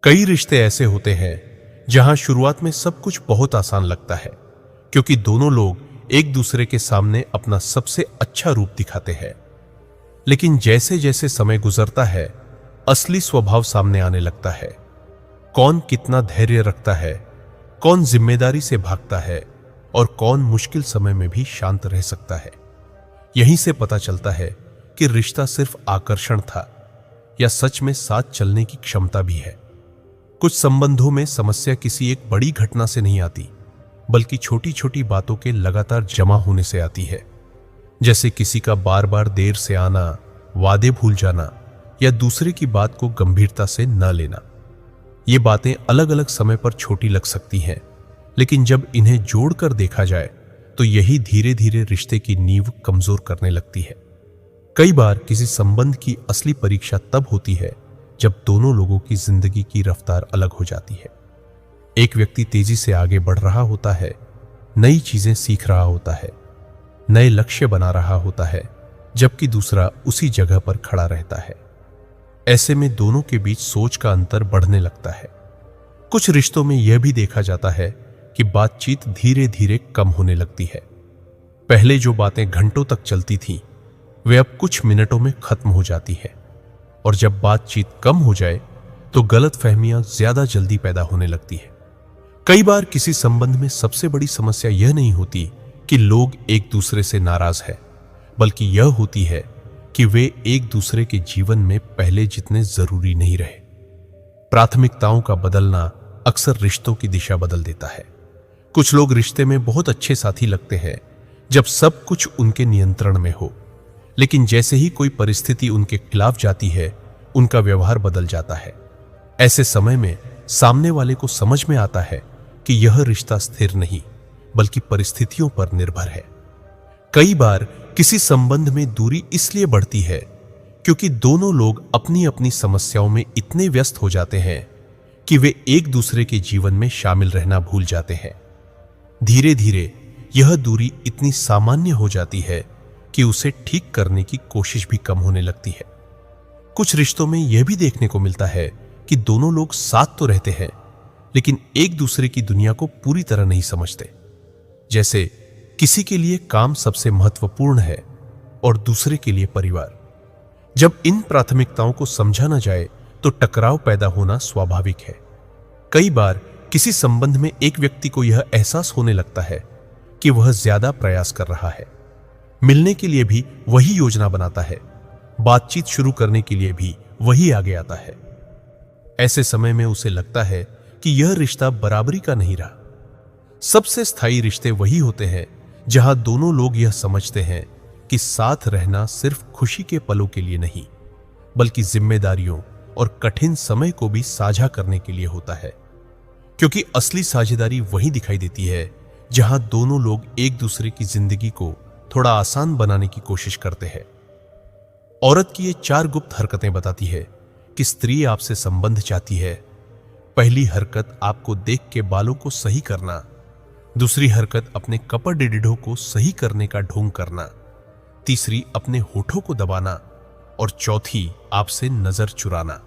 कई रिश्ते ऐसे होते हैं जहां शुरुआत में सब कुछ बहुत आसान लगता है, क्योंकि दोनों लोग एक दूसरे के सामने अपना सबसे अच्छा रूप दिखाते हैं। लेकिन जैसे जैसे समय गुजरता है, असली स्वभाव सामने आने लगता है। कौन कितना धैर्य रखता है, कौन जिम्मेदारी से भागता है और कौन मुश्किल समय में भी शांत रह सकता है। यहीं से पता चलता है कि रिश्ता सिर्फ आकर्षण था या सच में साथ चलने की क्षमता भी है। कुछ संबंधों में समस्या किसी एक बड़ी घटना से नहीं आती, बल्कि छोटी छोटी बातों के लगातार जमा होने से आती है। जैसे किसी का बार बार देर से आना, वादे भूल जाना या दूसरे की बात को गंभीरता से न लेना। ये बातें अलग अलग समय पर छोटी लग सकती हैं, लेकिन जब इन्हें जोड़कर देखा जाए तो यही धीरे धीरे रिश्ते की नींव कमजोर करने लगती है। कई बार किसी संबंध की असली परीक्षा तब होती है जब दोनों लोगों की जिंदगी की रफ्तार अलग हो जाती है। एक व्यक्ति तेजी से आगे बढ़ रहा होता है, नई चीजें सीख रहा होता है, नए लक्ष्य बना रहा होता है, जबकि दूसरा उसी जगह पर खड़ा रहता है। ऐसे में दोनों के बीच सोच का अंतर बढ़ने लगता है। कुछ रिश्तों में यह भी देखा जाता है कि बातचीत धीरे धीरे कम होने लगती है। पहले जो बातें घंटों तक चलती थीं, वे अब कुछ मिनटों में खत्म हो जाती है। और जब बातचीत कम हो जाए तो गलतफहमियां ज्यादा जल्दी पैदा होने लगती है। कई बार किसी संबंध में सबसे बड़ी समस्या यह नहीं होती कि लोग एक दूसरे से नाराज हैं, बल्कि यह होती है कि वे एक दूसरे के जीवन में पहले जितने जरूरी नहीं रहे। प्राथमिकताओं का बदलना अक्सर रिश्तों की दिशा बदल देता है। कुछ लोग रिश्ते में बहुत अच्छे साथी लगते हैं जब सब कुछ उनके नियंत्रण में हो, लेकिन जैसे ही कोई परिस्थिति उनके खिलाफ जाती है, उनका व्यवहार बदल जाता है। ऐसे समय में सामने वाले को समझ में आता है कि यह रिश्ता स्थिर नहीं, बल्कि परिस्थितियों पर निर्भर है। कई बार किसी संबंध में दूरी इसलिए बढ़ती है क्योंकि दोनों लोग अपनी अपनी समस्याओं में इतने व्यस्त हो जाते हैं कि वे एक दूसरे के जीवन में शामिल रहना भूल जाते हैं। धीरे धीरे यह दूरी इतनी सामान्य हो जाती है कि उसे ठीक करने की कोशिश भी कम होने लगती है। कुछ रिश्तों में यह भी देखने को मिलता है कि दोनों लोग साथ तो रहते हैं, लेकिन एक दूसरे की दुनिया को पूरी तरह नहीं समझते। जैसे किसी के लिए काम सबसे महत्वपूर्ण है और दूसरे के लिए परिवार। जब इन प्राथमिकताओं को समझा न जाए तो टकराव पैदा होना स्वाभाविक है। कई बार किसी संबंध में एक व्यक्ति को यह एहसास होने लगता है कि वह ज्यादा प्रयास कर रहा है, मिलने के लिए भी वही योजना बनाता है, बातचीत शुरू करने के लिए भी वही आगे आता है। ऐसे समय में उसे लगता है कि यह रिश्ता बराबरी का नहीं रहा। सबसे स्थायी रिश्ते वही होते हैं जहां दोनों लोग यह समझते हैं कि साथ रहना सिर्फ खुशी के पलों के लिए नहीं, बल्कि जिम्मेदारियों और कठिन समय को भी साझा करने के लिए होता है। क्योंकि असली साझेदारी वही दिखाई देती है जहां दोनों लोग एक दूसरे की जिंदगी को थोड़ा आसान बनाने की कोशिश करते हैं। औरत की ये 4 गुप्त हरकतें बताती है कि स्त्री आपसे संबंध चाहती है। पहली हरकत, आपको देख के बालों को सही करना। दूसरी हरकत, अपने कपड़ डिडिडों को सही करने का ढोंग करना। तीसरी, अपने होठों को दबाना। और चौथी, आपसे नजर चुराना।